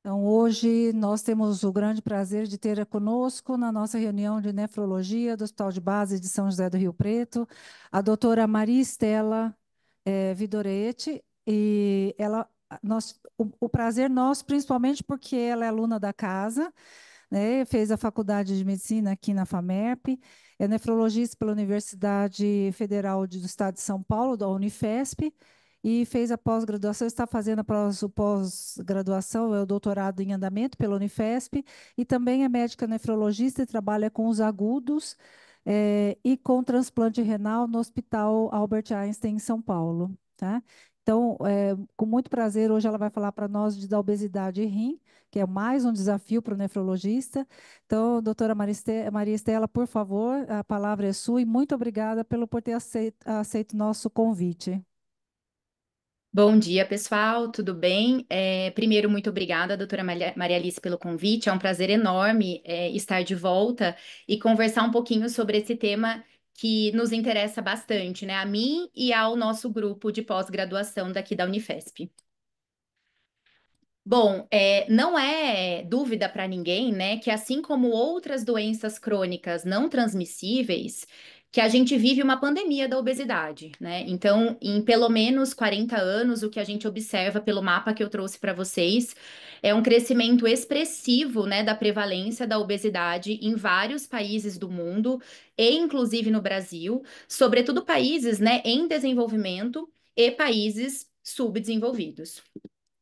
Então, hoje nós temos o grande prazer de ter conosco na nossa reunião de nefrologia do Hospital de Base de São José do Rio Preto, a doutora Maria Estela Vidoretti, e o prazer nosso, principalmente porque ela é aluna da casa, né, fez a faculdade de medicina aqui na FAMERP, é nefrologista pela Universidade Federal do Estado de São Paulo, da Unifesp, e fez a pós-graduação, está fazendo o pós-graduação, é o doutorado em andamento pela Unifesp, e também é médica nefrologista e trabalha com os agudos e com transplante renal no Hospital Albert Einstein, em São Paulo. Tá? Então, com muito prazer, hoje ela vai falar para nós da obesidade e rim, que é mais um desafio para o nefrologista. Então, doutora Maria Estela, por favor, a palavra é sua e muito obrigada por ter aceito o nosso convite. Bom dia, pessoal, tudo bem? Primeiro, muito obrigada, doutora Maria Alice, pelo convite. É um prazer enorme, estar de volta e conversar um pouquinho sobre esse tema que nos interessa bastante, né? A mim e ao nosso grupo de pós-graduação daqui da Unifesp. Bom, não é dúvida para ninguém, né, que assim como outras doenças crônicas não transmissíveis, que a gente vive uma pandemia da obesidade, né? Então, em pelo menos 40 anos, o que a gente observa pelo mapa que eu trouxe para vocês é um crescimento expressivo, né, da prevalência da obesidade em vários países do mundo, e inclusive no Brasil, sobretudo países, né, em desenvolvimento e países subdesenvolvidos.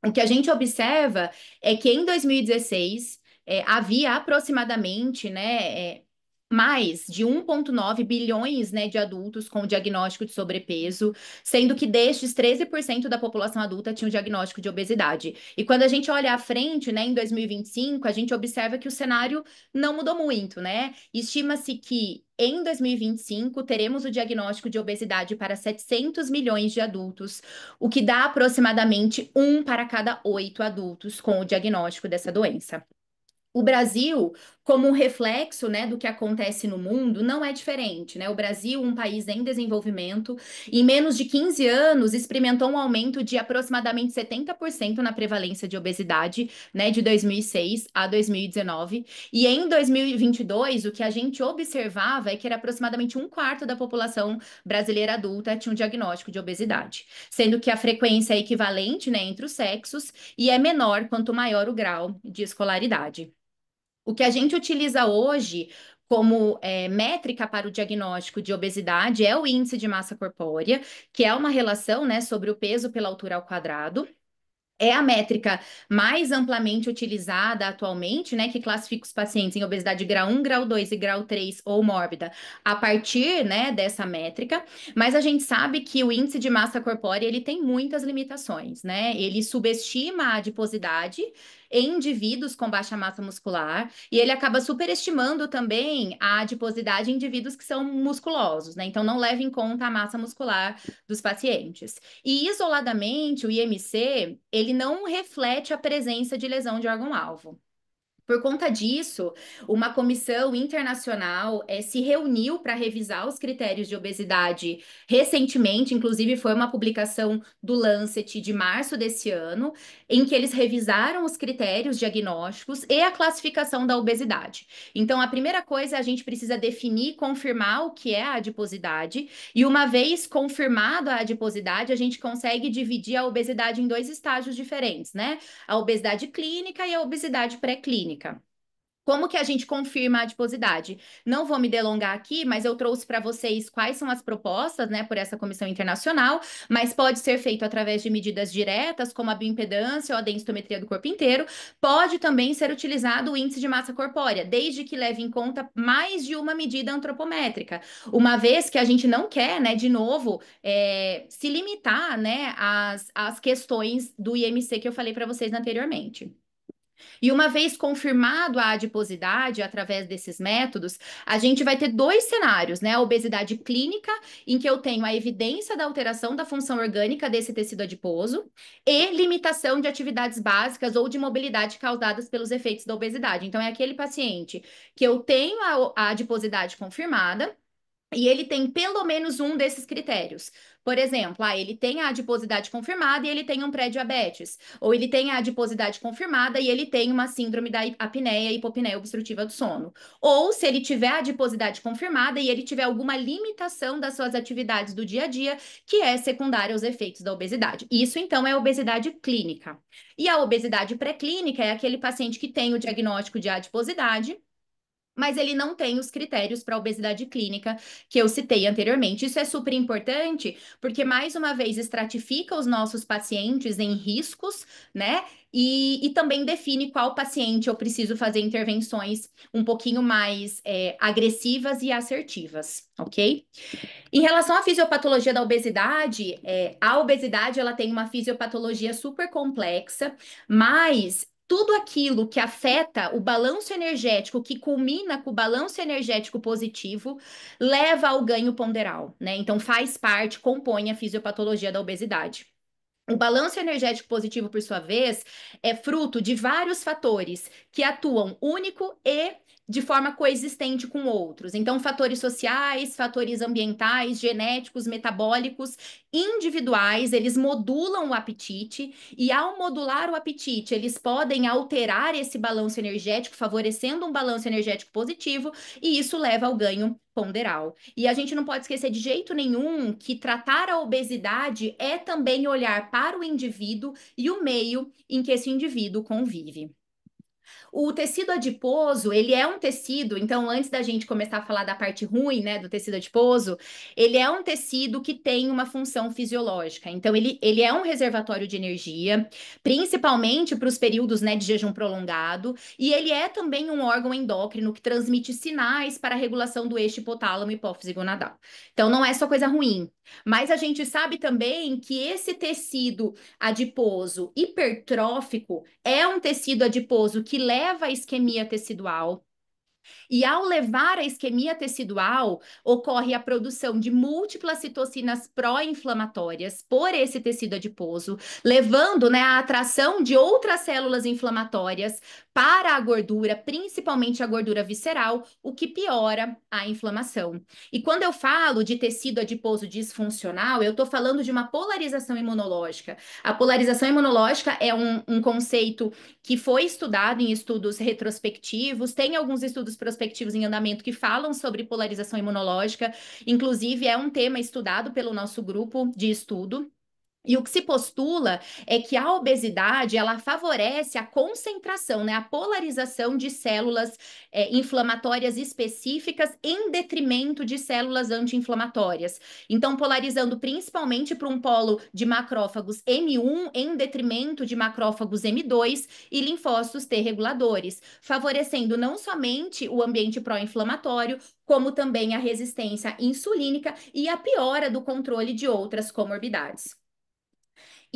O que a gente observa é que em 2016 havia aproximadamente, né, mais de 1,9 bilhões, né, de adultos com diagnóstico de sobrepeso, sendo que destes 13% da população adulta tinha o diagnóstico de obesidade. E quando a gente olha à frente, né, em 2025, a gente observa que o cenário não mudou muito, né? Estima-se que em 2025 teremos o diagnóstico de obesidade para 700 milhões de adultos, o que dá aproximadamente um para cada 8 adultos com o diagnóstico dessa doença. O Brasil, como um reflexo, né, do que acontece no mundo, não é diferente, né? O Brasil, um país em desenvolvimento, em menos de 15 anos, experimentou um aumento de aproximadamente 70% na prevalência de obesidade, né, de 2006 a 2019. E em 2022, o que a gente observava é que era aproximadamente um quarto da população brasileira adulta tinha um diagnóstico de obesidade, sendo que a frequência é equivalente, né, entre os sexos e é menor quanto maior o grau de escolaridade. O que a gente utiliza hoje como métrica para o diagnóstico de obesidade é o índice de massa corpórea, que é uma relação, né, sobre o peso pela altura ao quadrado. É a métrica mais amplamente utilizada atualmente, né, que classifica os pacientes em obesidade grau 1, grau 2 e grau 3 ou mórbida, a partir, né, dessa métrica, mas a gente sabe que o índice de massa corpórea, ele tem muitas limitações, né? Ele subestima a adiposidade em indivíduos com baixa massa muscular e ele acaba superestimando também a adiposidade em indivíduos que são musculosos, né? Então não leva em conta a massa muscular dos pacientes. E isoladamente, o IMC, ele não reflete a presença de lesão de órgão-alvo. Por conta disso, uma comissão internacional se reuniu para revisar os critérios de obesidade recentemente, inclusive foi uma publicação do Lancet de março desse ano, em que eles revisaram os critérios diagnósticos e a classificação da obesidade. Então, a primeira coisa é a gente precisa definir e confirmar o que é a adiposidade, e uma vez confirmada a adiposidade, a gente consegue dividir a obesidade em dois estágios diferentes, né? A obesidade clínica e a obesidade pré-clínica. Como que a gente confirma a adiposidade? Não vou me delongar aqui, mas eu trouxe para vocês quais são as propostas, né, por essa comissão internacional, mas pode ser feito através de medidas diretas, como a bioimpedância ou a densitometria do corpo inteiro. Pode também ser utilizado o índice de massa corpórea, desde que leve em conta mais de uma medida antropométrica, uma vez que a gente não quer, né, de novo, se limitar, né, às questões do IMC que eu falei para vocês anteriormente. E uma vez confirmado a adiposidade através desses métodos, a gente vai ter dois cenários, né? A obesidade clínica, em que eu tenho a evidência da alteração da função orgânica desse tecido adiposo, e limitação de atividades básicas ou de mobilidade causadas pelos efeitos da obesidade. Então, é aquele paciente que eu tenho a adiposidade confirmada. e ele tem pelo menos um desses critérios. Por exemplo, ele tem a adiposidade confirmada e ele tem um pré-diabetes. Ou ele tem a adiposidade confirmada e ele tem uma síndrome da apneia e hipopneia obstrutiva do sono. Ou se ele tiver a adiposidade confirmada e ele tiver alguma limitação das suas atividades do dia a dia, que é secundária aos efeitos da obesidade. Isso, então, é obesidade clínica. E a obesidade pré-clínica é aquele paciente que tem o diagnóstico de adiposidade, mas ele não tem os critérios para obesidade clínica que eu citei anteriormente. Isso é super importante, porque, mais uma vez, estratifica os nossos pacientes em riscos, né? E também define qual paciente eu preciso fazer intervenções um pouquinho mais agressivas e assertivas, ok? Em relação à fisiopatologia da obesidade, a obesidade ela tem uma fisiopatologia super complexa, mas tudo aquilo que afeta o balanço energético, que culmina com o balanço energético positivo, leva ao ganho ponderal, né? Então faz parte, compõe a fisiopatologia da obesidade. O balanço energético positivo, por sua vez, é fruto de vários fatores que atuam único e de forma coexistente com outros. Então, fatores sociais, fatores ambientais, genéticos, metabólicos, individuais, eles modulam o apetite e, ao modular o apetite, eles podem alterar esse balanço energético, favorecendo um balanço energético positivo, e isso leva ao ganho ponderal. E a gente não pode esquecer de jeito nenhum que tratar a obesidade é também olhar para o indivíduo e o meio em que esse indivíduo convive. O tecido adiposo, ele é um tecido, então antes da gente começar a falar da parte ruim, né, do tecido adiposo, ele é um tecido que tem uma função fisiológica. Então ele é um reservatório de energia, principalmente para os períodos, né, de jejum prolongado, e ele é também um órgão endócrino que transmite sinais para a regulação do eixo hipotálamo e hipófise gonadal. Então não é só coisa ruim, mas a gente sabe também que esse tecido adiposo hipertrófico é um tecido adiposo que leva à isquemia tecidual. E ao levar a isquemia tecidual, ocorre a produção de múltiplas citocinas pró-inflamatórias por esse tecido adiposo, levando, né, à atração de outras células inflamatórias para a gordura, principalmente a gordura visceral, o que piora a inflamação. E quando eu falo de tecido adiposo disfuncional, eu estou falando de uma polarização imunológica. A polarização imunológica é um conceito que foi estudado em estudos retrospectivos, tem alguns estudos prospectivos em andamento que falam sobre polarização imunológica, inclusive é um tema estudado pelo nosso grupo de estudo. E o que se postula é que a obesidade, ela favorece a concentração, né, a polarização de células inflamatórias específicas em detrimento de células anti-inflamatórias. Então, polarizando principalmente para um polo de macrófagos M1 em detrimento de macrófagos M2 e linfócitos T reguladores, favorecendo não somente o ambiente pró-inflamatório, como também a resistência insulínica e a piora do controle de outras comorbidades.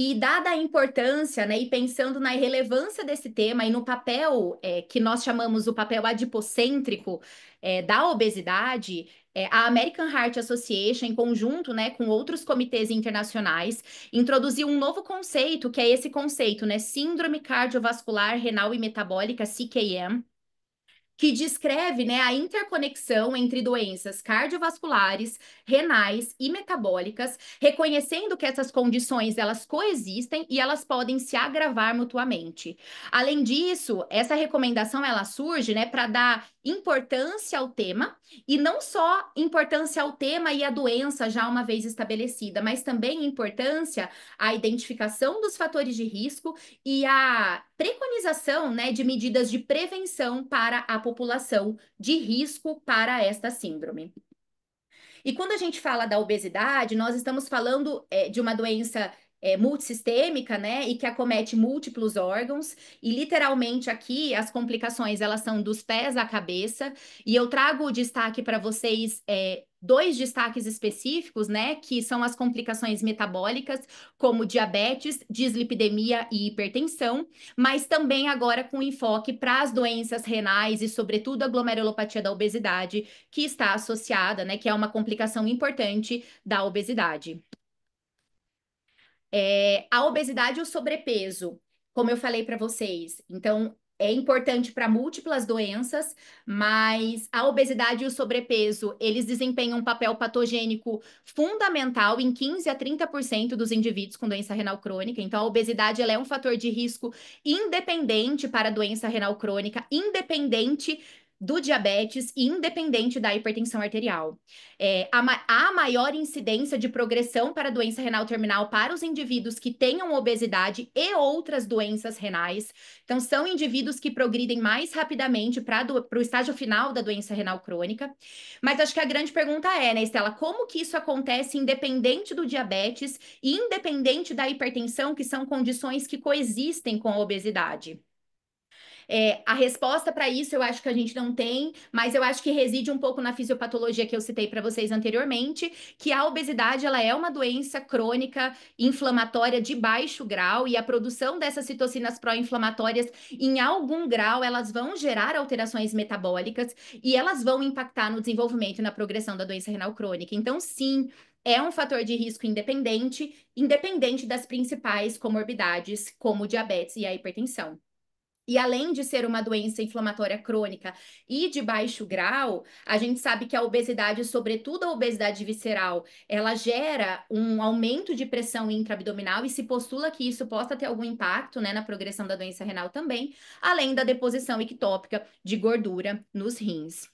E dada a importância, né, e pensando na relevância desse tema e no papel que nós chamamos o papel adipocêntrico da obesidade, a American Heart Association, em conjunto, né, com outros comitês internacionais, introduziu um novo conceito, que é esse conceito, né, Síndrome Cardiovascular Renal e Metabólica, CKM, que descreve, né, a interconexão entre doenças cardiovasculares, renais e metabólicas, reconhecendo que essas condições elas coexistem e elas podem se agravar mutuamente. Além disso, essa recomendação ela surge, né, para dar importância ao tema, e não só importância ao tema e à doença já uma vez estabelecida, mas também importância à identificação dos fatores de risco e a preconização, né, de medidas de prevenção para a população de risco para esta síndrome. E quando a gente fala da obesidade, nós estamos falando de uma doença multissistêmica, né, e que acomete múltiplos órgãos, e literalmente aqui as complicações elas são dos pés à cabeça, e eu trago o destaque para vocês dois destaques específicos, né, que são as complicações metabólicas, como diabetes, dislipidemia e hipertensão, mas também agora com enfoque para as doenças renais e, sobretudo, a glomerulopatia da obesidade, que está associada, né, que é uma complicação importante da obesidade. A obesidade e o sobrepeso, como eu falei para vocês, então é importante para múltiplas doenças, mas a obesidade e o sobrepeso, eles desempenham um papel patogênico fundamental em 15 a 30% dos indivíduos com doença renal crônica. Então, a obesidade ela é um fator de risco independente para a doença renal crônica, independente do diabetes e independente da hipertensão arterial. Há maior incidência de progressão para a doença renal terminal para os indivíduos que tenham obesidade e outras doenças renais. Então, são indivíduos que progridem mais rapidamente para o estágio final da doença renal crônica. Mas acho que a grande pergunta é, né, Estela, como que isso acontece independente do diabetes e independente da hipertensão, que são condições que coexistem com a obesidade? A resposta para isso eu acho que a gente não tem, mas eu acho que reside um pouco na fisiopatologia que eu citei para vocês anteriormente, que a obesidade ela é uma doença crônica inflamatória de baixo grau e a produção dessas citocinas pró-inflamatórias, em algum grau, elas vão gerar alterações metabólicas e elas vão impactar no desenvolvimento e na progressão da doença renal crônica. Então, sim, é um fator de risco independente das principais comorbidades, como o diabetes e a hipertensão. E além de ser uma doença inflamatória crônica e de baixo grau, a gente sabe que a obesidade, sobretudo a obesidade visceral, ela gera um aumento de pressão intraabdominal e se postula que isso possa ter algum impacto, né, na progressão da doença renal também, além da deposição ectópica de gordura nos rins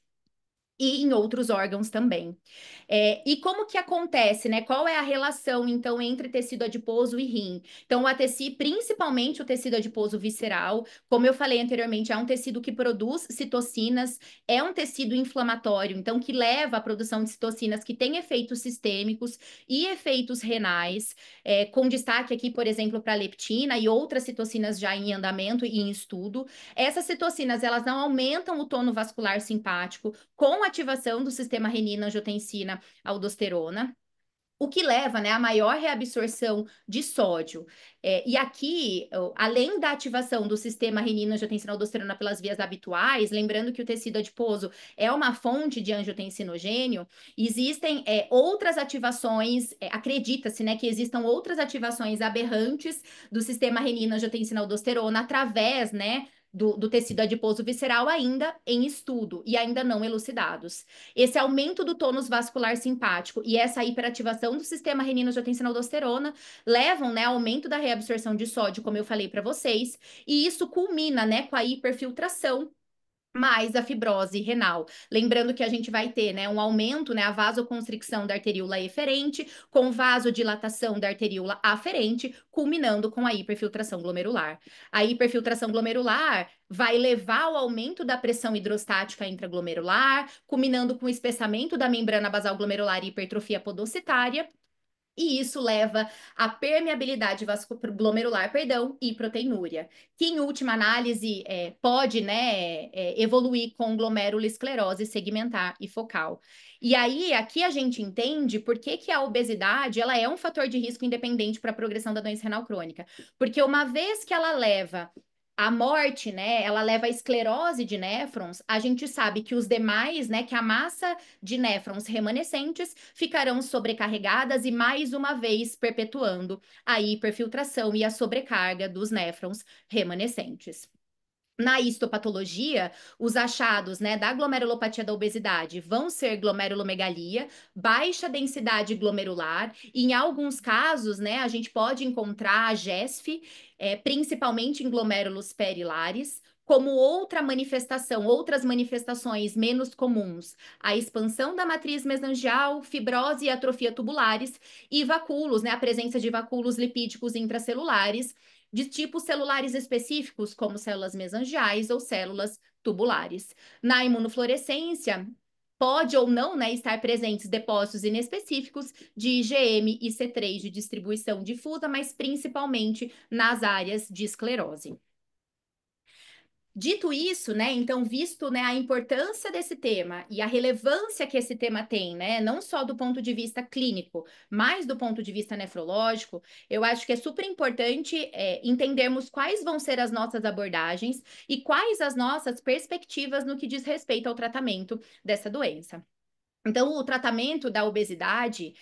e em outros órgãos também. E como que acontece, né? Qual é a relação, então, entre tecido adiposo e rim? Então, principalmente o tecido adiposo visceral, como eu falei anteriormente, é um tecido que produz citocinas, é um tecido inflamatório, então, que leva à produção de citocinas que tem efeitos sistêmicos e efeitos renais, com destaque aqui, por exemplo, para a leptina e outras citocinas já em andamento e em estudo. Essas citocinas, elas não aumentam o tono vascular simpático, com ativação do sistema renina-angiotensina-aldosterona, o que leva, né, a maior reabsorção de sódio. E aqui, além da ativação do sistema renina-angiotensina-aldosterona pelas vias habituais, lembrando que o tecido adiposo é uma fonte de angiotensinogênio, existem outras ativações, acredita-se, né, que existam outras ativações aberrantes do sistema renina-angiotensina-aldosterona através, né, do tecido adiposo visceral ainda em estudo e ainda não elucidados. Esse aumento do tônus vascular simpático e essa hiperativação do sistema renina-angiotensina-aldosterona levam, né, ao aumento da reabsorção de sódio, como eu falei para vocês, e isso culmina, né, com a hiperfiltração mais a fibrose renal. Lembrando que a gente vai ter, né, um aumento, né, a vasoconstricção da arteríola eferente, com vasodilatação da arteríola aferente, culminando com a hiperfiltração glomerular. A hiperfiltração glomerular vai levar ao aumento da pressão hidrostática intraglomerular, culminando com o espessamento da membrana basal glomerular e hipertrofia podocitária, e isso leva à permeabilidade glomerular, e proteinúria, que em última análise pode, né, evoluir com glomerulosclerose segmentar e focal. E aí, aqui a gente entende por que que a obesidade ela é um fator de risco independente para a progressão da doença renal crônica. Porque uma vez que ela leva a morte, né, ela leva a esclerose de néfrons, a gente sabe que os demais, né, que a massa de néfrons remanescentes ficarão sobrecarregadas e mais uma vez perpetuando a hiperfiltração e a sobrecarga dos néfrons remanescentes. Na histopatologia, os achados, né, da glomerulopatia da obesidade vão ser glomerulomegalia, baixa densidade glomerular, e em alguns casos, né, a gente pode encontrar a GESF, principalmente em glomérulos perilares, como outras manifestações menos comuns, a expansão da matriz mesangial, fibrose e atrofia tubulares, e vacúolos, né, a presença de vacúolos lipídicos intracelulares, de tipos celulares específicos, como células mesangiais ou células tubulares. Na imunofluorescência, pode ou não, né, estar presentes depósitos inespecíficos de IgM e C3 de distribuição difusa, mas principalmente nas áreas de esclerose. Dito isso, né, então, visto, né, a importância desse tema e a relevância que esse tema tem, né, não só do ponto de vista clínico, mas do ponto de vista nefrológico, eu acho que é super importante entendermos quais vão ser as nossas abordagens e quais as nossas perspectivas no que diz respeito ao tratamento dessa doença. Então, o tratamento da obesidade,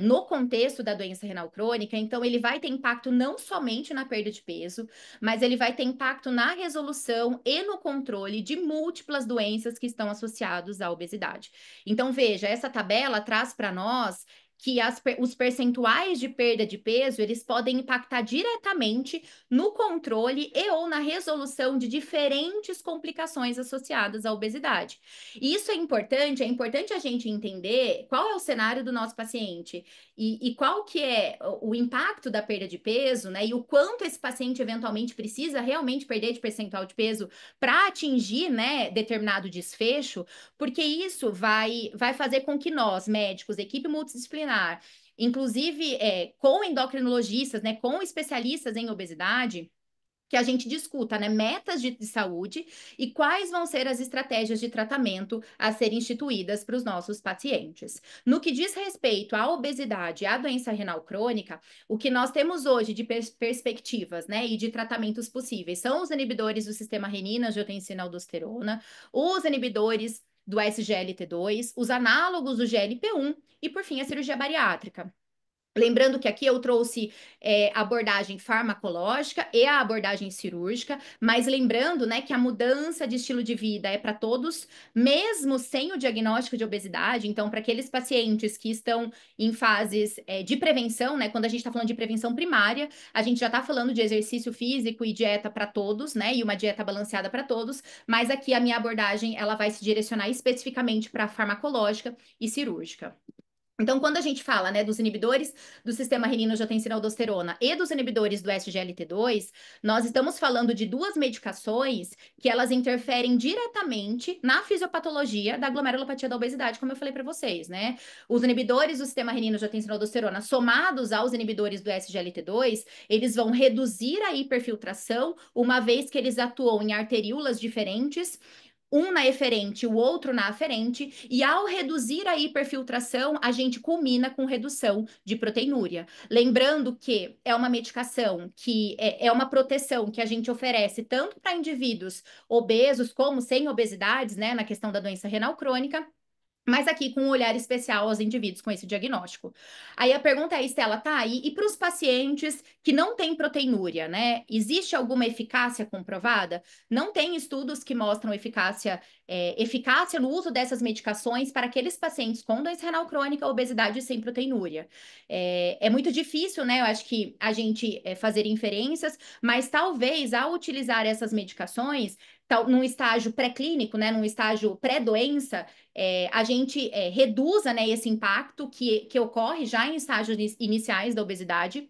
no contexto da doença renal crônica, então ele vai ter impacto não somente na perda de peso, mas ele vai ter impacto na resolução e no controle de múltiplas doenças que estão associadas à obesidade. Então, veja, essa tabela traz para nós que os percentuais de perda de peso, eles podem impactar diretamente no controle e ou na resolução de diferentes complicações associadas à obesidade. E isso é importante a gente entender qual é o cenário do nosso paciente e qual que é o impacto da perda de peso, né? E o quanto esse paciente eventualmente precisa realmente perder de percentual de peso para atingir, né, determinado desfecho, porque isso vai fazer com que nós, médicos, equipe multidisciplinar, inclusive com endocrinologistas, né, com especialistas em obesidade, que a gente discuta, né, metas de saúde e quais vão ser as estratégias de tratamento a serem instituídas para os nossos pacientes. No que diz respeito à obesidade e à doença renal crônica, o que nós temos hoje de perspectivas, né, e de tratamentos possíveis são os inibidores do sistema renina, angiotensina, aldosterona, os inibidores do SGLT2, os análogos do GLP-1 e, por fim, a cirurgia bariátrica. Lembrando que aqui eu trouxe abordagem farmacológica e a abordagem cirúrgica, mas lembrando, né, que a mudança de estilo de vida é para todos, mesmo sem o diagnóstico de obesidade. Então, para aqueles pacientes que estão em fases de prevenção, né, quando a gente está falando de prevenção primária, a gente já está falando de exercício físico e dieta para todos, né, e uma dieta balanceada para todos, mas aqui a minha abordagem ela vai se direcionar especificamente para farmacológica e cirúrgica. Então, quando a gente fala, né, dos inibidores do sistema renina-angiotensina-aldosterona e dos inibidores do SGLT2, nós estamos falando de duas medicações que elas interferem diretamente na fisiopatologia da glomerulopatia da obesidade, como eu falei para vocês, né? Os inibidores do sistema renina-angiotensina-aldosterona somados aos inibidores do SGLT2, eles vão reduzir a hiperfiltração, uma vez que eles atuam em arteríolas diferentes, um na eferente, o outro na aferente, e ao reduzir a hiperfiltração, a gente culmina com redução de proteinúria. Lembrando que é uma medicação que é uma proteção que a gente oferece tanto para indivíduos obesos como sem obesidades, né, na questão da doença renal crônica, mas aqui com um olhar especial aos indivíduos com esse diagnóstico. Aí a pergunta é, Estela, tá aí, e para os pacientes que não têm proteinúria, né? Existe alguma eficácia comprovada? Não tem estudos que mostram eficácia no uso dessas medicações para aqueles pacientes com doença renal crônica, obesidade sem proteinúria. É muito difícil, né? Eu acho que a gente fazer inferências, mas talvez ao utilizar essas medicações, num estágio pré-clínico, né? Num estágio pré-doença, a gente reduza, né, esse impacto que ocorre já em estágios iniciais da obesidade,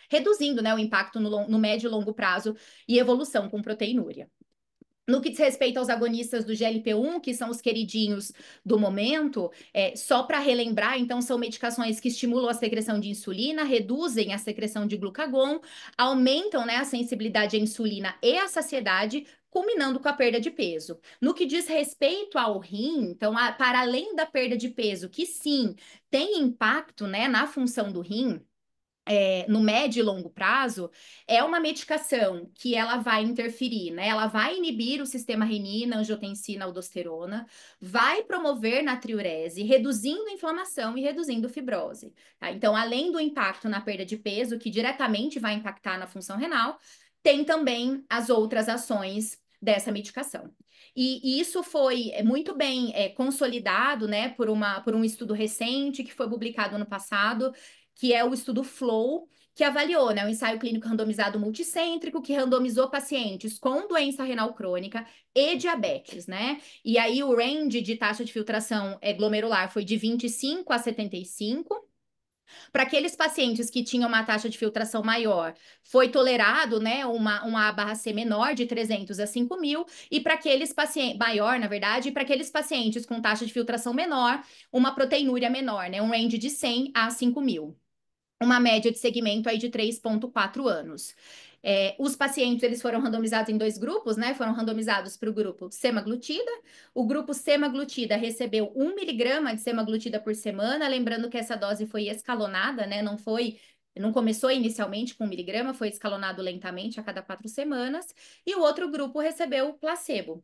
reduzindo, né, o impacto no médio e longo prazo e evolução com proteinúria. No que diz respeito aos agonistas do GLP-1, que são os queridinhos do momento, só para relembrar, então, são medicações que estimulam a secreção de insulina, reduzem a secreção de glucagon, aumentam, né, a sensibilidade à insulina e à saciedade, culminando com a perda de peso. No que diz respeito ao rim, então, para além da perda de peso, que sim, tem impacto, né, na função do rim, no médio e longo prazo, é uma medicação que ela vai interferir, né? Ela vai inibir o sistema renina, angiotensina, aldosterona, vai promover natriurese, reduzindo a inflamação e reduzindo fibrose. Tá? Então, além do impacto na perda de peso, que diretamente vai impactar na função renal, tem também as outras ações dessa medicação. E isso foi muito bem consolidado, né, por um estudo recente que foi publicado ano passado, que é o estudo FLOW, que avaliou, né, o ensaio clínico randomizado multicêntrico, que randomizou pacientes com doença renal crônica e diabetes, né? E aí o range de taxa de filtração glomerular foi de 25 a 75. Para aqueles pacientes que tinham uma taxa de filtração maior, foi tolerado, né, uma A/C menor de 300 a 5.000, e para aqueles pacientes, maior, na verdade, e para aqueles pacientes com taxa de filtração menor, uma proteinúria menor, né, um range de 100 a 5.000. Uma média de segmento aí de 3,4 anos. Os pacientes, eles foram randomizados em dois grupos, né? Foram randomizados para o grupo semaglutida. O grupo semaglutida recebeu 1 miligrama de semaglutida por semana, lembrando que essa dose foi escalonada, né? Não começou inicialmente com 1 miligrama, foi escalonado lentamente a cada 4 semanas. E o outro grupo recebeu placebo.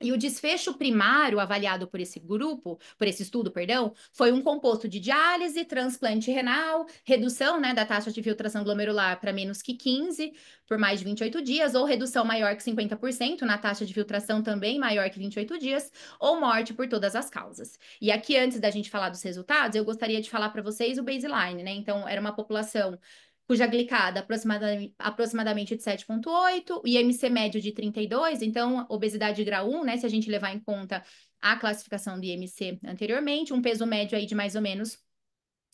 E o desfecho primário avaliado por esse grupo, por esse estudo, perdão, foi um composto de diálise, transplante renal, redução, né, da taxa de filtração glomerular para menos que 15 por mais de 28 dias, ou redução maior que 50% na taxa de filtração também maior que 28 dias, ou morte por todas as causas. E aqui, antes da gente falar dos resultados, eu gostaria de falar para vocês o baseline, né? Então, era uma população cuja glicada aproximadamente de 7,8, IMC médio de 32, então obesidade grau 1, né? Se a gente levar em conta a classificação do IMC anteriormente, um peso médio aí de mais ou menos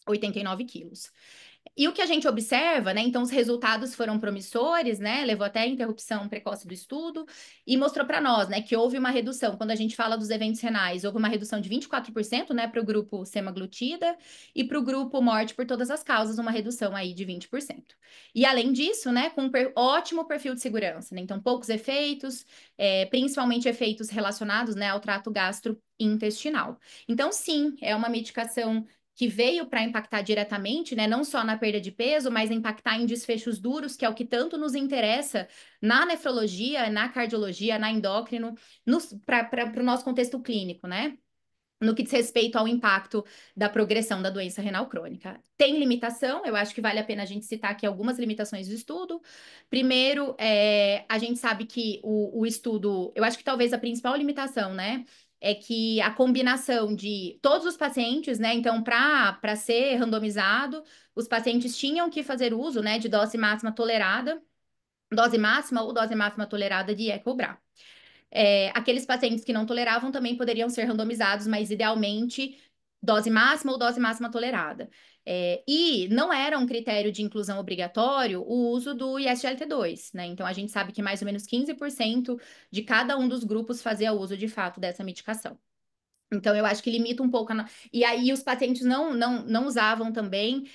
89 quilos. E o que a gente observa, né? Então, os resultados foram promissores, né? Levou até a interrupção precoce do estudo e mostrou para nós, né, que houve uma redução. Quando a gente fala dos eventos renais, houve uma redução de 24%, né, para o grupo semaglutida e para o grupo morte por todas as causas, uma redução aí de 20%. E além disso, né, com um ótimo perfil de segurança, né? Então, poucos efeitos, principalmente efeitos relacionados, né, ao trato gastrointestinal. Então, sim, é uma medicação que veio para impactar diretamente, né, não só na perda de peso, mas impactar em desfechos duros, que é o que tanto nos interessa na nefrologia, na cardiologia, na endócrino, para o nosso contexto clínico, né? No que diz respeito ao impacto da progressão da doença renal crônica. Tem limitação, eu acho que vale a pena a gente citar aqui algumas limitações do estudo. Primeiro, a gente sabe que o estudo, eu acho que talvez a principal limitação, né, é que a combinação de todos os pacientes, né, então para ser randomizado, os pacientes tinham que fazer uso, né, de dose máxima tolerada, dose máxima ou dose máxima tolerada de Ecobra. Aqueles pacientes que não toleravam também poderiam ser randomizados, mas idealmente dose máxima ou dose máxima tolerada. E não era um critério de inclusão obrigatório o uso do ISGLT2, né? Então a gente sabe que mais ou menos 15% de cada um dos grupos fazia uso de fato dessa medicação. Então, eu acho que limita um pouco. E aí, os pacientes não usavam também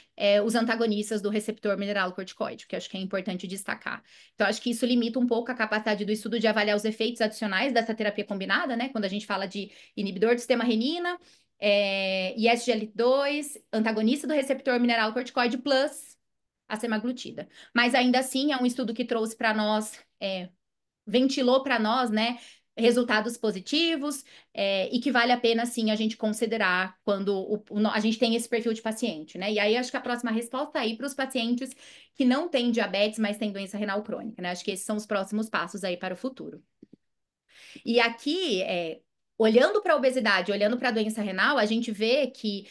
os antagonistas do receptor mineralocorticoide, que eu acho que é importante destacar. Então, acho que isso limita um pouco a capacidade do estudo de avaliar os efeitos adicionais dessa terapia combinada, né? Quando a gente fala de inibidor do sistema renina, ISGLT2, antagonista do receptor mineralocorticoide, plus a semaglutida. Mas ainda assim, é um estudo que trouxe para nós. Ventilou para nós, né, resultados positivos, e que vale a pena, sim, a gente considerar quando a gente tem esse perfil de paciente, né? E aí, acho que a próxima resposta aí para os pacientes que não têm diabetes, mas têm doença renal crônica, né? Acho que esses são os próximos passos aí para o futuro. E aqui, olhando para a obesidade, olhando para a doença renal, a gente vê que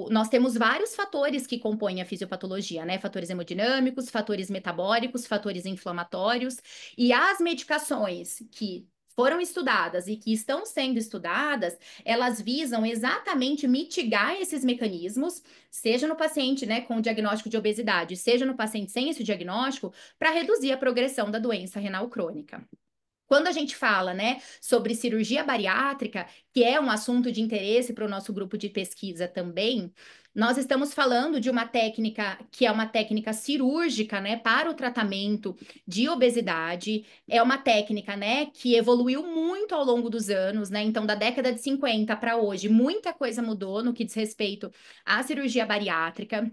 nós temos vários fatores que compõem a fisiopatologia, né? Fatores hemodinâmicos, fatores metabólicos, fatores inflamatórios, e as medicações que foram estudadas e que estão sendo estudadas, elas visam exatamente mitigar esses mecanismos, seja no paciente, né, com o diagnóstico de obesidade, seja no paciente sem esse diagnóstico, para reduzir a progressão da doença renal crônica. Quando a gente fala, né, sobre cirurgia bariátrica, que é um assunto de interesse para o nosso grupo de pesquisa também, nós estamos falando de uma técnica que é uma técnica cirúrgica, né, para o tratamento de obesidade. É uma técnica, né, que evoluiu muito ao longo dos anos, né? Então, da década de 50 para hoje, muita coisa mudou no que diz respeito à cirurgia bariátrica.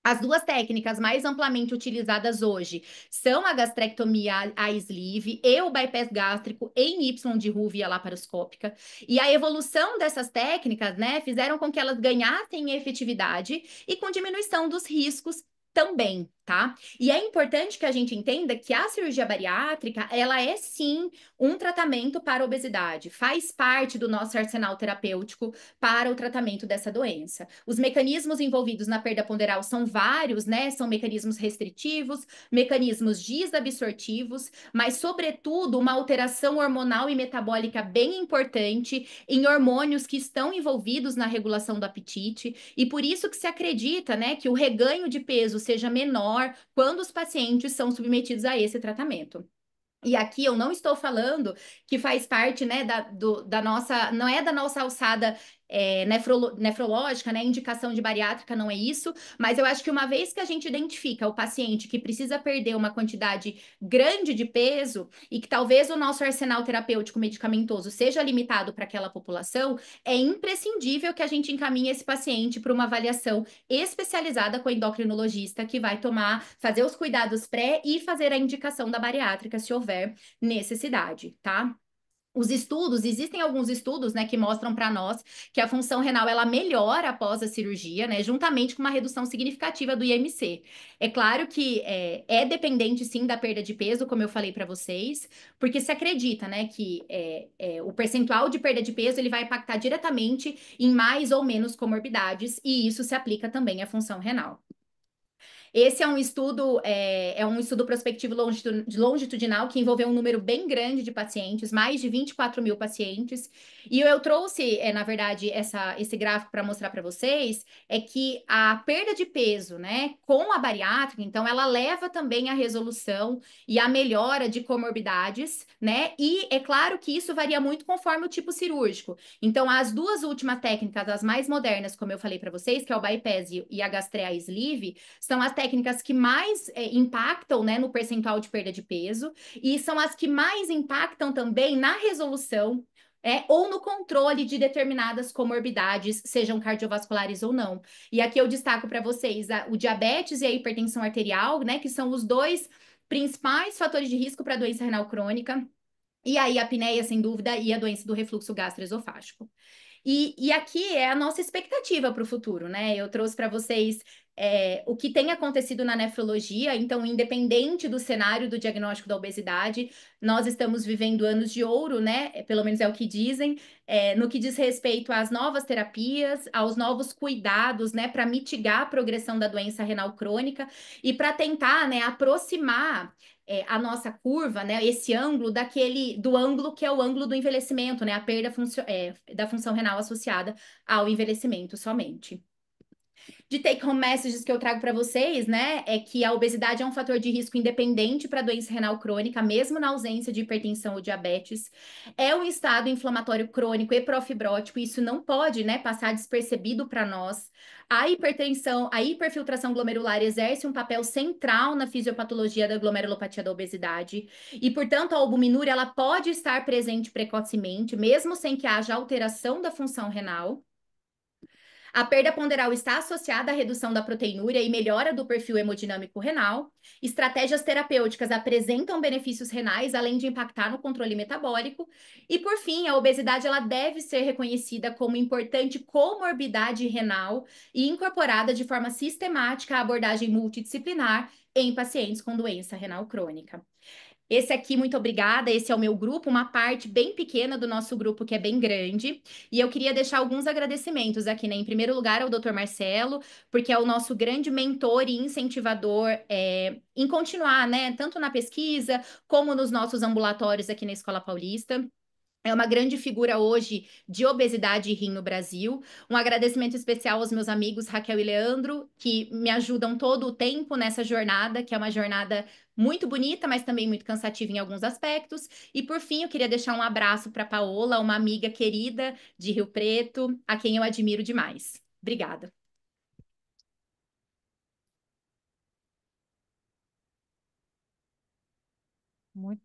As duas técnicas mais amplamente utilizadas hoje são a gastrectomia a sleeve e o bypass gástrico em Y de Roux via laparoscópica. E a evolução dessas técnicas, né, fizeram com que elas ganhassem efetividade e com diminuição dos riscos também, tá? E é importante que a gente entenda que a cirurgia bariátrica, ela é sim um tratamento para a obesidade, faz parte do nosso arsenal terapêutico para o tratamento dessa doença. Os mecanismos envolvidos na perda ponderal são vários, né? São mecanismos restritivos, mecanismos desabsortivos, mas, sobretudo, uma alteração hormonal e metabólica bem importante em hormônios que estão envolvidos na regulação do apetite, e por isso que se acredita, né, que o reganho de peso seja menor quando os pacientes são submetidos a esse tratamento. E aqui eu não estou falando que faz parte, né, da nossa, não é da nossa alçada nefrológica, né, indicação de bariátrica, não é isso, mas eu acho que uma vez que a gente identifica o paciente que precisa perder uma quantidade grande de peso e que talvez o nosso arsenal terapêutico medicamentoso seja limitado para aquela população, é imprescindível que a gente encaminhe esse paciente para uma avaliação especializada com o endocrinologista que vai fazer os cuidados pré e fazer a indicação da bariátrica se houver necessidade, tá? Existem alguns estudos, né, que mostram para nós que a função renal ela melhora após a cirurgia, né, juntamente com uma redução significativa do IMC. É claro que é dependente sim da perda de peso, como eu falei para vocês, porque se acredita, né, que o percentual de perda de peso ele vai impactar diretamente em mais ou menos comorbidades, e isso se aplica também à função renal. Esse é um estudo prospectivo longitudinal que envolveu um número bem grande de pacientes, mais de 24 mil pacientes. E eu trouxe, na verdade, esse gráfico para mostrar para vocês, é que a perda de peso, né, com a bariátrica, então, ela leva também à resolução e à melhora de comorbidades, né? E é claro que isso varia muito conforme o tipo cirúrgico. Então, as duas últimas técnicas, as mais modernas, como eu falei para vocês, que é o bypass e a gastreia sleeve, são as técnicas que mais impactam, né, no percentual de perda de peso e são as que mais impactam também na resolução ou no controle de determinadas comorbidades, sejam cardiovasculares ou não. E aqui eu destaco para vocês o diabetes e a hipertensão arterial, né, que são os dois principais fatores de risco para a doença renal crônica. E aí a apneia, sem dúvida, e a doença do refluxo gastroesofágico. E aqui é a nossa expectativa para o futuro, né? Eu trouxe para vocês o que tem acontecido na nefrologia, então, independente do cenário do diagnóstico da obesidade, nós estamos vivendo anos de ouro, né? Pelo menos é o que dizem, no que diz respeito às novas terapias, aos novos cuidados, né, para mitigar a progressão da doença renal crônica e para tentar, né, aproximar a nossa curva, né, esse ângulo do ângulo que é o ângulo do envelhecimento, né, a perda da função renal associada ao envelhecimento somente. De take-home messages que eu trago para vocês, né, é que a obesidade é um fator de risco independente para doença renal crônica, mesmo na ausência de hipertensão ou diabetes. É um estado inflamatório crônico e profibrótico, e isso não pode, né, passar despercebido para nós. A hipertensão, a hiperfiltração glomerular exerce um papel central na fisiopatologia da glomerulopatia da obesidade, e, portanto, a albuminúria ela pode estar presente precocemente, mesmo sem que haja alteração da função renal. A perda ponderal está associada à redução da proteinúria e melhora do perfil hemodinâmico renal. Estratégias terapêuticas apresentam benefícios renais, além de impactar no controle metabólico. E, por fim, a obesidade ela deve ser reconhecida como importante comorbidade renal e incorporada de forma sistemática à abordagem multidisciplinar em pacientes com doença renal crônica. Esse aqui, muito obrigada. Esse é o meu grupo, uma parte bem pequena do nosso grupo, que é bem grande. E eu queria deixar alguns agradecimentos aqui, né? Em primeiro lugar, ao Dr. Marcelo, porque é o nosso grande mentor e incentivador em continuar, né? Tanto na pesquisa, como nos nossos ambulatórios aqui na Escola Paulista. É uma grande figura hoje de obesidade e rim no Brasil. Um agradecimento especial aos meus amigos Raquel e Leandro, que me ajudam todo o tempo nessa jornada, que é uma jornada muito bonita, mas também muito cansativa em alguns aspectos. E por fim, eu queria deixar um abraço para Paola, uma amiga querida de Rio Preto, a quem eu admiro demais. Obrigada.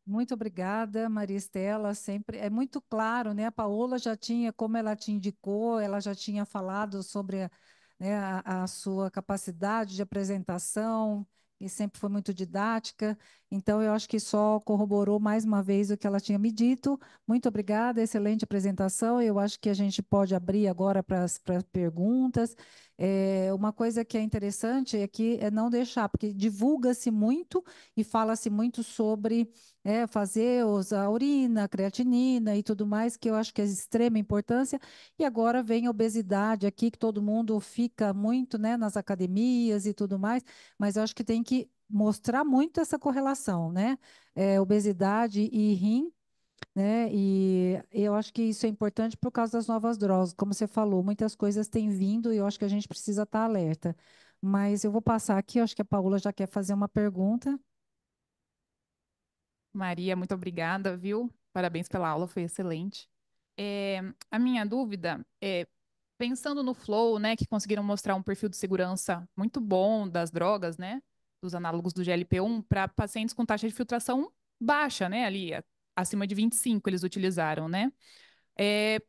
Muito obrigada, Maria Estela. Sempre é muito claro, né? A Paola já tinha, como ela te indicou, ela já tinha falado sobre né, a sua capacidade de apresentação e sempre foi muito didática. Então, eu acho que só corroborou mais uma vez o que ela tinha me dito. Muito obrigada, excelente apresentação. Eu acho que a gente pode abrir agora para as perguntas. Uma coisa que é interessante é que é não deixar, porque divulga-se muito e fala-se muito sobre fazer a urina, a creatinina e tudo mais, que eu acho que é de extrema importância. E agora vem a obesidade aqui, que todo mundo fica muito, né, nas academias e tudo mais, mas eu acho que tem que mostrar muito essa correlação, né? Obesidade e rim, né? E eu acho que isso é importante por causa das novas drogas. Como você falou, muitas coisas têm vindo e eu acho que a gente precisa estar alerta. Mas eu vou passar aqui, eu acho que a Paula já quer fazer uma pergunta. Maria, muito obrigada, viu? Parabéns pela aula, foi excelente. A minha dúvida é, pensando no Flow, né, que conseguiram mostrar um perfil de segurança muito bom das drogas, né, dos análogos do GLP-1 para pacientes com taxa de filtração baixa, né, ali acima de 25 eles utilizaram, né?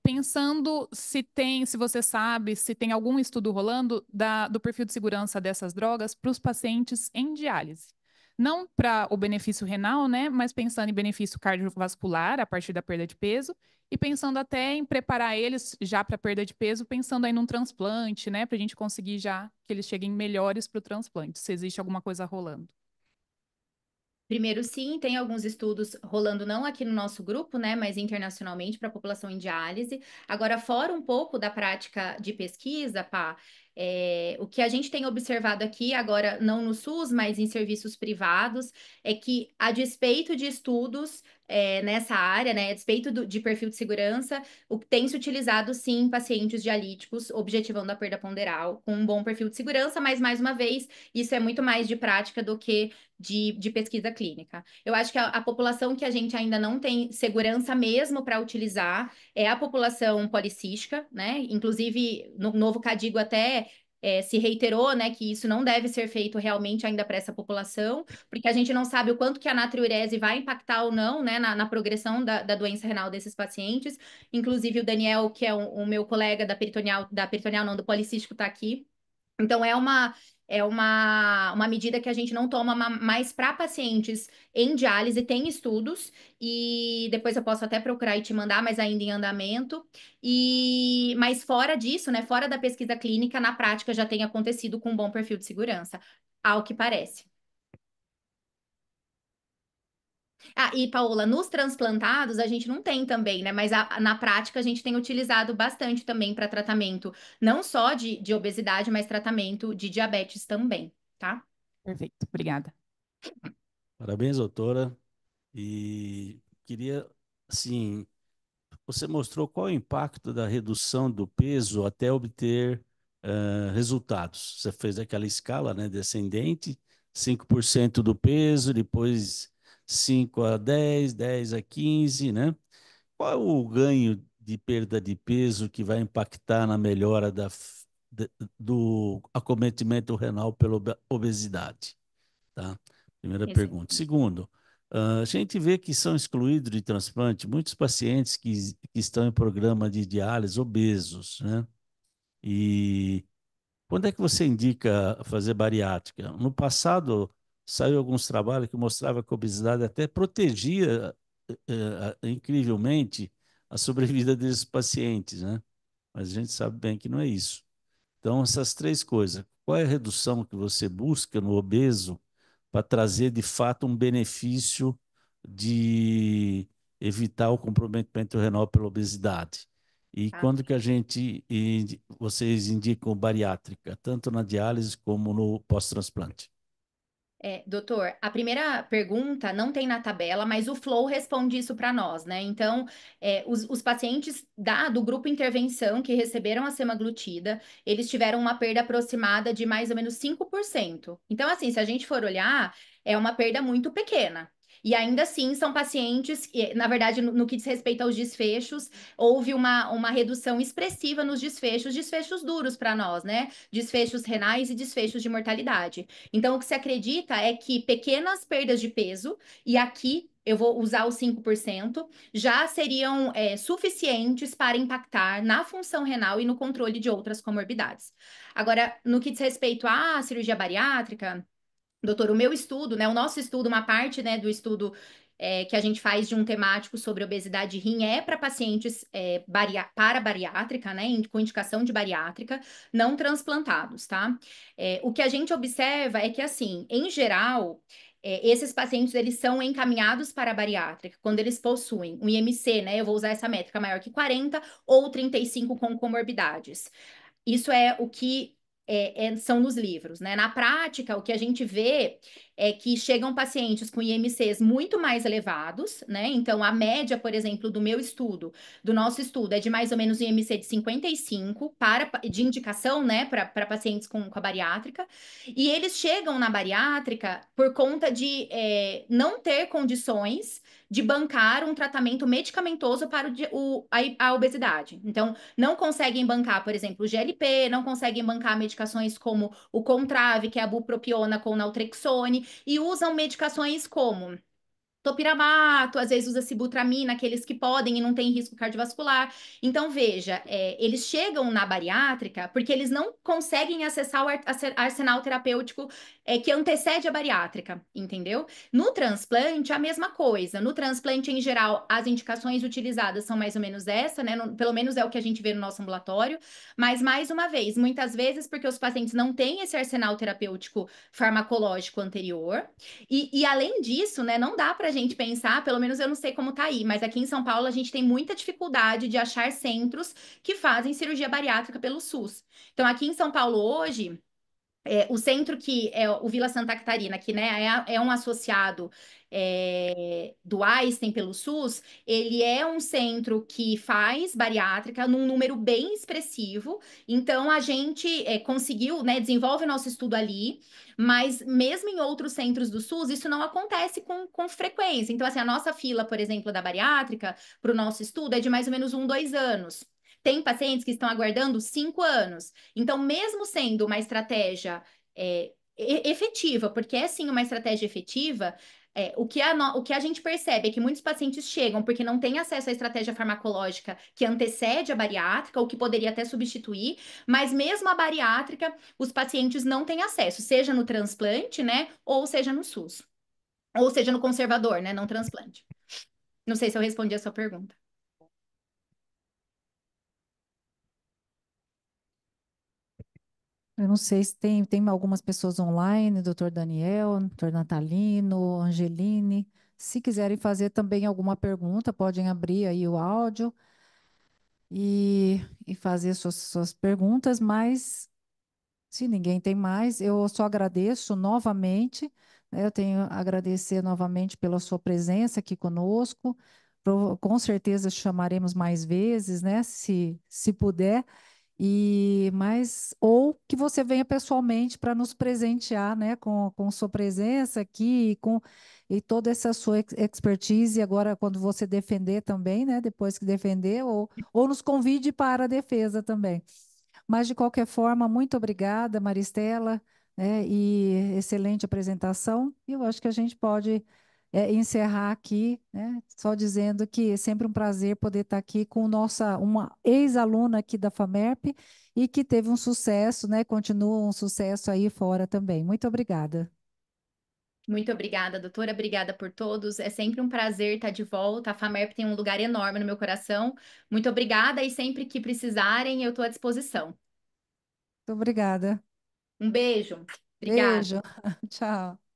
Pensando se você sabe, se tem algum estudo rolando do perfil de segurança dessas drogas para os pacientes em diálise. não para o benefício renal, né, mas pensando em benefício cardiovascular a partir da perda de peso e pensando até em preparar eles já para perda de peso, pensando aí num transplante, né, para a gente conseguir já que eles cheguem melhores para o transplante, se existe alguma coisa rolando. Primeiro, sim, tem alguns estudos rolando não aqui no nosso grupo, né, mas internacionalmente para a população em diálise. Agora, fora um pouco da prática de pesquisa, pá, o que a gente tem observado aqui, agora não no SUS, mas em serviços privados, é que, a despeito de estudos nessa área, né, a despeito de perfil de segurança, o que tem se utilizado, sim, pacientes dialíticos, objetivando a perda ponderal, com um bom perfil de segurança, mas, mais uma vez, isso é muito mais de prática do que de pesquisa clínica. Eu acho que a população que a gente ainda não tem segurança mesmo para utilizar é a população policística, né? Inclusive, no novo CADIGO até se reiterou, né, que isso não deve ser feito realmente ainda para essa população, porque a gente não sabe o quanto que a natriurese vai impactar ou não, né, na progressão da doença renal desses pacientes. Inclusive, o Daniel, que é o meu colega da peritoneal não, do policístico, está aqui. Então, uma medida que a gente não toma mais para pacientes em diálise, tem estudos, e depois eu posso até procurar e te mandar, mas ainda em andamento. Mas fora disso, né, fora da pesquisa clínica, na prática já tem acontecido com um bom perfil de segurança, ao que parece. Ah, e Paola, nos transplantados a gente não tem também, né? Mas na prática a gente tem utilizado bastante também para tratamento, não só de obesidade, mas tratamento de diabetes também, tá? Perfeito, obrigada. Parabéns, doutora. E queria, assim, você mostrou qual é o impacto da redução do peso até obter resultados. Você fez aquela escala, né, descendente, 5% do peso, depois 5 a 10, 10 a 15, né? Qual é o ganho de perda de peso que vai impactar na melhora do acometimento renal pela obesidade? Tá? Primeira pergunta. Excelente. Segundo, a gente vê que são excluídos de transplante muitos pacientes que estão em programa de diálise obesos, né? E quando é que você indica fazer bariátrica? No passado, saiu alguns trabalhos que mostravam que a obesidade até protegia, incrivelmente, a sobrevida desses pacientes, né? Mas a gente sabe bem que não é isso. Então, essas três coisas. Qual é a redução que você busca no obeso para trazer, de fato, um benefício de evitar o comprometimento renal pela obesidade? E Tá? quando que vocês indicam bariátrica, tanto na diálise como no pós-transplante? Doutor, a primeira pergunta não tem na tabela, mas o Flow responde isso para nós, né? Então, os pacientes do grupo intervenção que receberam a semaglutida, eles tiveram uma perda aproximada de mais ou menos 5%. Então, assim, se a gente for olhar, é uma perda muito pequena. E ainda assim, são pacientes que, na verdade, no que diz respeito aos desfechos, houve uma redução expressiva nos desfechos duros para nós, né? Desfechos renais e desfechos de mortalidade. Então, o que se acredita é que pequenas perdas de peso, e aqui eu vou usar os 5%, já seriam suficientes para impactar na função renal e no controle de outras comorbidades. Agora, no que diz respeito à cirurgia bariátrica, doutor, o meu estudo, né, o nosso estudo, uma parte, né, do estudo que a gente faz de um temático sobre obesidade de rim é para pacientes para bariátrica, né, com indicação de bariátrica, não transplantados, tá? O que a gente observa é que, assim, em geral, esses pacientes, eles são encaminhados para a bariátrica quando eles possuem um IMC, né, eu vou usar essa métrica, maior que 40 ou 35 com comorbidades. Isso é o que são nos livros, né? Na prática, o que a gente vê é que chegam pacientes com IMCs muito mais elevados, né? Então, a média, por exemplo, do nosso estudo, é de mais ou menos um IMC de 55 de indicação, né, para pacientes com a bariátrica, e eles chegam na bariátrica por conta de não ter condições de bancar um tratamento medicamentoso para a obesidade. Então, não conseguem bancar, por exemplo, o GLP, não conseguem bancar medicações como o Contrave, que é a bupropiona com naltrexone, e usam medicações como topiramato, às vezes usa sibutramina, aqueles que podem e não têm risco cardiovascular. Então, veja, eles chegam na bariátrica porque eles não conseguem acessar o arsenal terapêutico que antecede a bariátrica, entendeu? No transplante, a mesma coisa. No transplante, em geral, as indicações utilizadas são mais ou menos essa, né? Pelo menos é o que a gente vê no nosso ambulatório. Mas, mais uma vez, muitas vezes porque os pacientes não têm esse arsenal terapêutico farmacológico anterior. E além disso, né, não dá para a gente pensar, pelo menos eu não sei como tá aí, mas aqui em São Paulo a gente tem muita dificuldade de achar centros que fazem cirurgia bariátrica pelo SUS. Então, aqui em São Paulo hoje, o centro que é o Vila Santa Catarina, que né, é um associado do Einstein pelo SUS, ele é um centro que faz bariátrica num número bem expressivo. Então a gente conseguiu, né, desenvolve o nosso estudo ali, mas mesmo em outros centros do SUS, isso não acontece com frequência. Então, assim, a nossa fila, por exemplo, da bariátrica para o nosso estudo é de mais ou menos 2 anos. Tem pacientes que estão aguardando 5 anos. Então, mesmo sendo uma estratégia efetiva, porque é sim uma estratégia efetiva, o que a gente percebe é que muitos pacientes chegam porque não têm acesso à estratégia farmacológica que antecede a bariátrica, ou que poderia até substituir, mas mesmo a bariátrica, os pacientes não têm acesso, seja no transplante, né, ou seja no SUS, ou seja no conservador, né, não transplante. Não sei se eu respondi a sua pergunta. Eu não sei se tem algumas pessoas online, doutor Daniel, doutor Natalino, Angeline. Se quiserem fazer também alguma pergunta, podem abrir aí o áudio e fazer suas perguntas, mas se ninguém tem mais, eu só agradeço novamente, né, eu tenho a agradecer novamente pela sua presença aqui conosco. Com certeza chamaremos mais vezes, né, se puder. Ou que você venha pessoalmente para nos presentear, né, com sua presença aqui e toda essa sua expertise agora quando você defender também, né, depois que defender, ou nos convide para a defesa também. Mas, de qualquer forma, muito obrigada, Maristela, né, e excelente apresentação. E eu acho que a gente pode encerrar aqui, né, só dizendo que é sempre um prazer poder estar aqui com uma ex-aluna aqui da FAMERP e que teve um sucesso, né, continua um sucesso aí fora também. Muito obrigada. Muito obrigada, doutora. Obrigada por todos. É sempre um prazer estar de volta. A FAMERP tem um lugar enorme no meu coração. Muito obrigada e sempre que precisarem, eu estou à disposição. Muito obrigada. Um beijo. Obrigada. Beijo. Tchau.